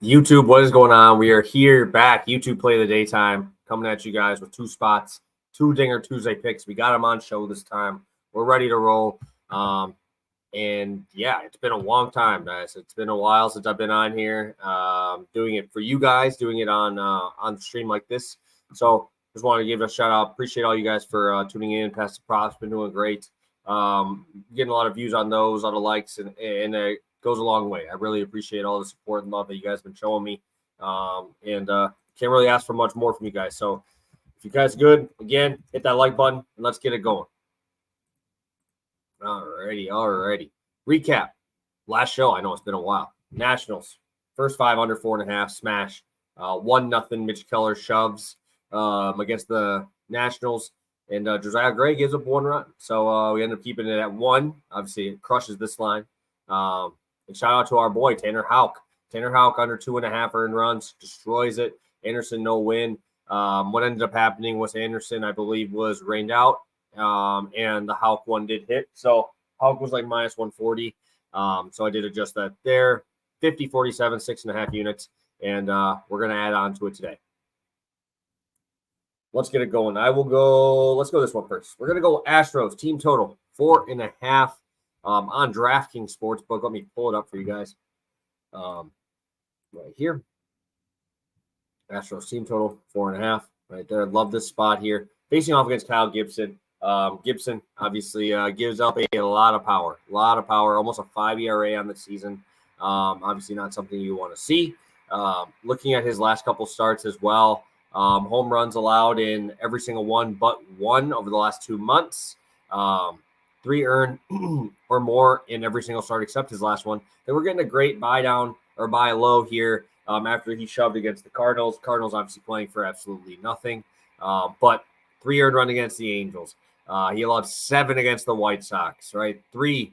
YouTube, what is going on? We are here back. YouTube Play of the Daytime, coming at you guys with two spots, two Dinger Tuesday picks. We got them on show this time. We're ready to roll. And yeah, it's been a long time, guys. It's been a while since I've been on here, doing it for you guys, doing it on the stream like this. So just want to give a shout out. Appreciate all you guys for tuning in. Pastor Prop's been doing great. Getting a lot of views on those, a lot of likes, and goes a long way. I really appreciate all the support and love that you guys have been showing me. And can't really ask for much more from you guys. So if you guys are good, again, hit that like button and let's get it going. Alrighty. Recap. Last show, I know it's been a while. Nationals, first 5 under 4.5, smash. 1-0 Mitch Keller shoves against the Nationals. And Josiah Gray gives up 1 run. So we end up keeping it at 1. Obviously, it crushes this line. And shout out to our boy, Tanner Houck. Tanner Houck under 2.5 earned runs, destroys it. Anderson, no win. What ended up happening was Anderson, I believe, was rained out. And the Houck one did hit. So Houck was like minus 140. So I did adjust that there. 50, 47, 6.5 units. And we're going to add on to it today. Let's get it going. Let's go this one first. We're going to go Astros team total 4.5 on DraftKings Sportsbook. Let me pull it up for you guys. Right here. Astros team total 4.5 right there. Love this spot here. Facing off against Kyle Gibson. Gibson obviously gives up a lot of power, almost a 5 ERA on the season. Obviously not something you want to see. Looking at his last couple starts as well, home runs allowed in every single one but one over the last 2 months. 3 earned or more in every single start except his last one. Then we're getting a great buy down or buy low here after he shoved against the Cardinals. Cardinals obviously playing for absolutely nothing, but 3 earned run against the Angels. He allowed 7 against the White Sox, right? 3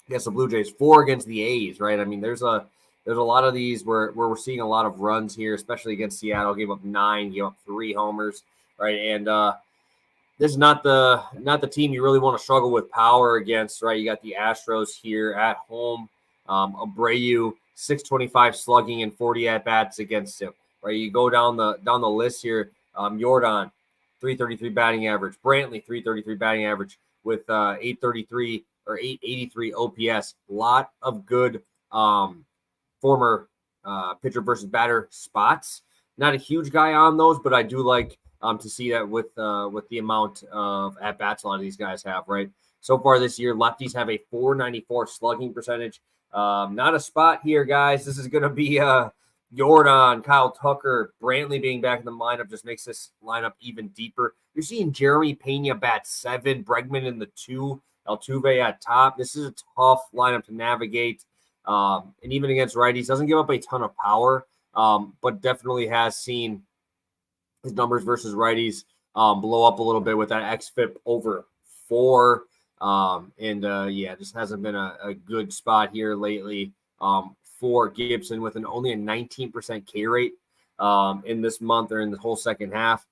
against the Blue Jays, 4 against the A's, right? I mean, there's a lot of these where we're seeing a lot of runs here, especially against Seattle. Gave up 9, gave up 3 homers, right? And this is not the team you really want to struggle with power against, right? You got the Astros here at home. Abreu, 625 slugging and 40 at-bats against him, right? You go down the list here. Jordan, 333 batting average. Brantley, 333 batting average with 833 or 883 OPS. A lot of good former pitcher versus batter spots. Not a huge guy on those, but I do like to see that with the amount of at-bats a lot of these guys have, right? So far this year, lefties have a 494 slugging percentage. Not a spot here, guys. This is going to be Jordan, Kyle Tucker, Brantley being back in the lineup just makes this lineup even deeper. You're seeing Jeremy Pena bat 7, Bregman in the 2, Altuve at top. This is a tough lineup to navigate. And even against righties, doesn't give up a ton of power, but definitely has seen his numbers versus righties blow up a little bit with that xFIP over 4. Just hasn't been a good spot here lately for Gibson with only a 19% K rate in this month or in the whole second half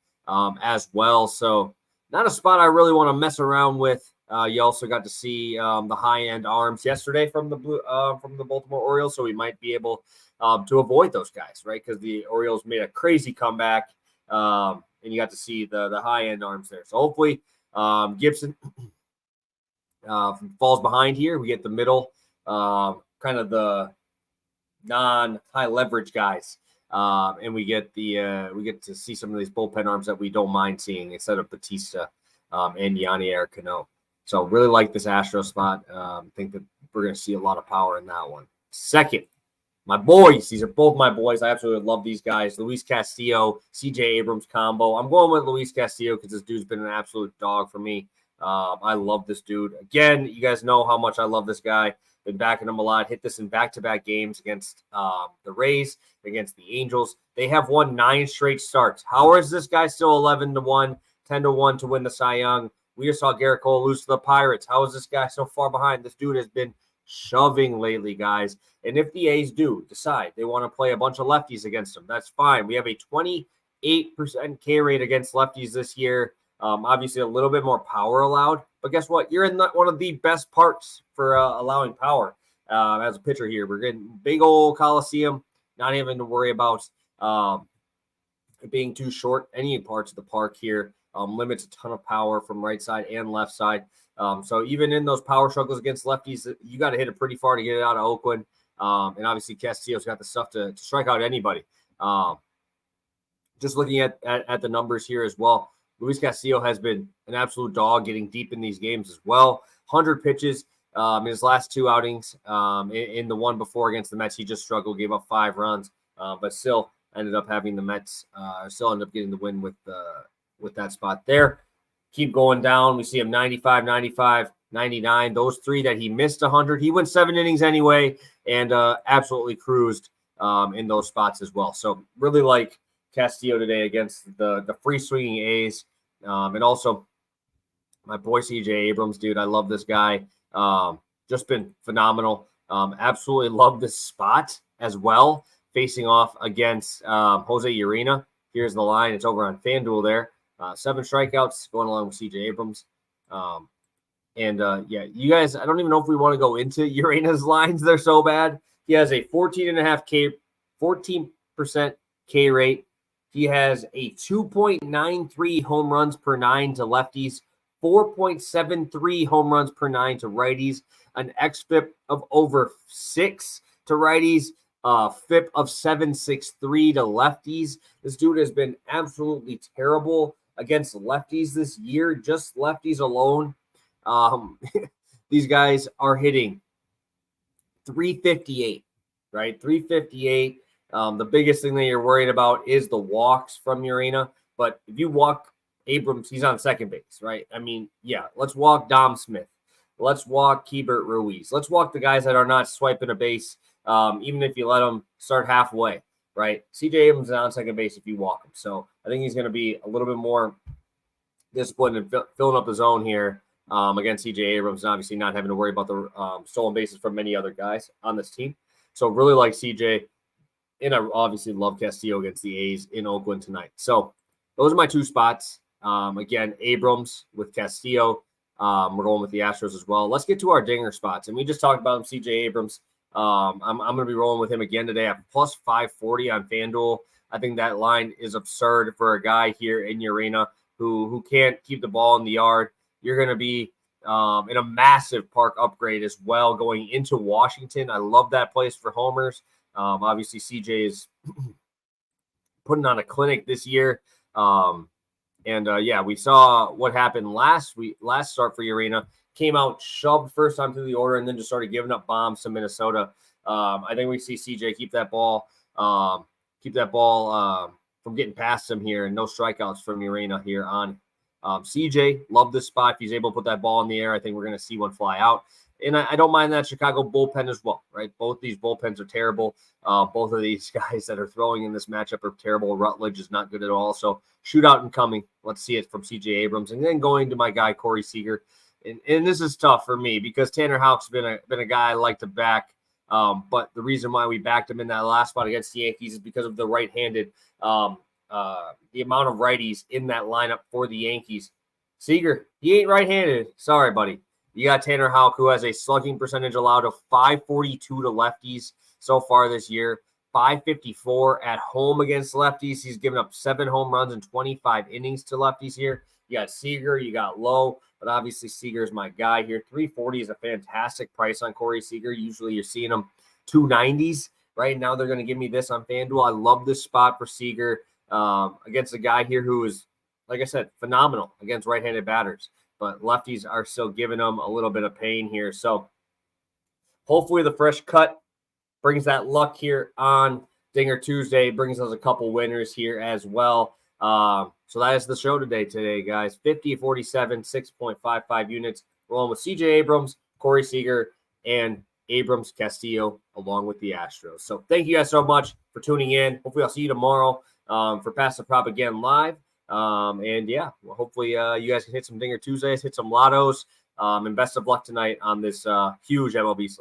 as well. So not a spot I really want to mess around with. You also got to see the high-end arms yesterday from the Baltimore Orioles, so we might be able to avoid those guys, right? Because the Orioles made a crazy comeback, and you got to see the high-end arms there. So hopefully Gibson falls behind here. We get the middle, kind of the non-high leverage guys, and we get to see some of these bullpen arms that we don't mind seeing instead of Batista and Yanier Cano. So really like this Astro spot. Think that we're going to see a lot of power in that one. Second, my boys. These are both my boys. I absolutely love these guys. Luis Castillo, CJ Abrams combo. I'm going with Luis Castillo because this dude's been an absolute dog for me. I love this dude. Again, you guys know how much I love this guy. Been backing him a lot. Hit this in back-to-back games against the Rays, against the Angels. They have won 9 straight starts. How is this guy still 11-1, 10-1 to win the Cy Young? We just saw Garrett Cole lose to the Pirates. How is this guy so far behind? This dude has been shoving lately, guys. And if the A's do decide they want to play a bunch of lefties against them, that's fine. We have a 28% K rate against lefties this year. Obviously, a little bit more power allowed. But guess what? You're in one of the best parts for allowing power as a pitcher here. We're getting big old Coliseum. not having to worry about it being too short any parts of the park here. Limits a ton of power from right side and left side. So even in those power struggles against lefties, you got to hit it pretty far to get it out of Oakland. And obviously Castillo's got the stuff to strike out anybody. Just looking at the numbers here as well, Luis Castillo has been an absolute dog getting deep in these games as well. 100 pitches in his last 2 outings. In the one before against the Mets, he just struggled, gave up 5 runs, but still ended up having the Mets still ended up getting the win with that spot there. Keep going down. We see him 95, 95, 99. Those 3 that he missed 100. He went 7 innings anyway and absolutely cruised in those spots as well. So really like Castillo today against the free swinging A's. And also my boy CJ Abrams, dude. I love this guy. Just been phenomenal. Absolutely love this spot as well. Facing off against Jose Urena. Here's the line. It's over on FanDuel there. 7 strikeouts going along with CJ Abrams. Yeah, you guys, I don't even know if we want to go into Urena's lines. They're so bad. He has a 14% K rate. He has a 2.93 home runs per 9 to lefties, 4.73 home runs per 9 to righties, an xFIP of over 6 to righties, FIP of 7.63 to lefties. This dude has been absolutely terrible against lefties this year, just lefties alone. These guys are hitting 358, right? 358. The biggest thing that you're worried about is the walks from Urena. But if you walk Abrams, he's on second base, right? I mean, yeah, let's walk Dom Smith. Let's walk Keibert Ruiz. Let's walk the guys that are not swiping a base, even if you let them start halfway, right? CJ Abrams is on second base if you walk him. So I think he's going to be a little bit more disciplined and filling up the zone here against CJ Abrams, and obviously not having to worry about the stolen bases from many other guys on this team. So really like CJ. And I obviously love Castillo against the A's in Oakland tonight. So those are my 2 spots. Again, Abrams with Castillo. We're going with the Astros as well. Let's get to our dinger spots. And we just talked about him, CJ Abrams. I'm going to be rolling with him again today at plus 540 on FanDuel. I think that line is absurd for a guy here in Urena who can't keep the ball in the yard. You're going to be in a massive park upgrade as well going into Washington. I love that place for homers. Obviously, CJ is putting on a clinic this year. Yeah, we saw what happened last start for Urena. Came out, shoved first time through the order, and then just started giving up bombs to Minnesota. I think we see CJ keep that ball from getting past him here, and no strikeouts from Urena here on CJ. Love this spot. If he's able to put that ball in the air, I think we're going to see one fly out. And I don't mind that Chicago bullpen as well, right? Both these bullpens are terrible. Both of these guys that are throwing in this matchup are terrible. Rutledge is not good at all. So shootout incoming. Let's see it from CJ Abrams. And then going to my guy, Corey Seager. And this is tough for me because Tanner Houck's been a guy I like to back. But the reason why we backed him in that last spot against the Yankees is because of the right-handed, the amount of righties in that lineup for the Yankees. Seager, he ain't right-handed. Sorry, buddy. You got Tanner Houck, who has a slugging percentage allowed of 542 to lefties so far this year, 554 at home against lefties. He's given up 7 home runs in 25 innings to lefties here. You got Seager, you got Lowe, but obviously Seager is my guy here. 340 is a fantastic price on Corey Seager. Usually you're seeing him 290s. Right now they're going to give me this on FanDuel. I love this spot for Seager against a guy here who is, like I said, phenomenal against right-handed batters. But lefties are still giving them a little bit of pain here. So hopefully the fresh cut brings that luck here on Dinger Tuesday, brings us a couple winners here as well. So that is the show today, guys. 50-47, 6.55 units. Rolling with CJ Abrams, Corey Seager, and Abrams Castillo along with the Astros. So thank you guys so much for tuning in. Hopefully I'll see you tomorrow for Pass the Prop again live. Yeah, well, hopefully you guys can hit some Dinger Tuesdays, hit some lottos, and best of luck tonight on this huge MLB slate.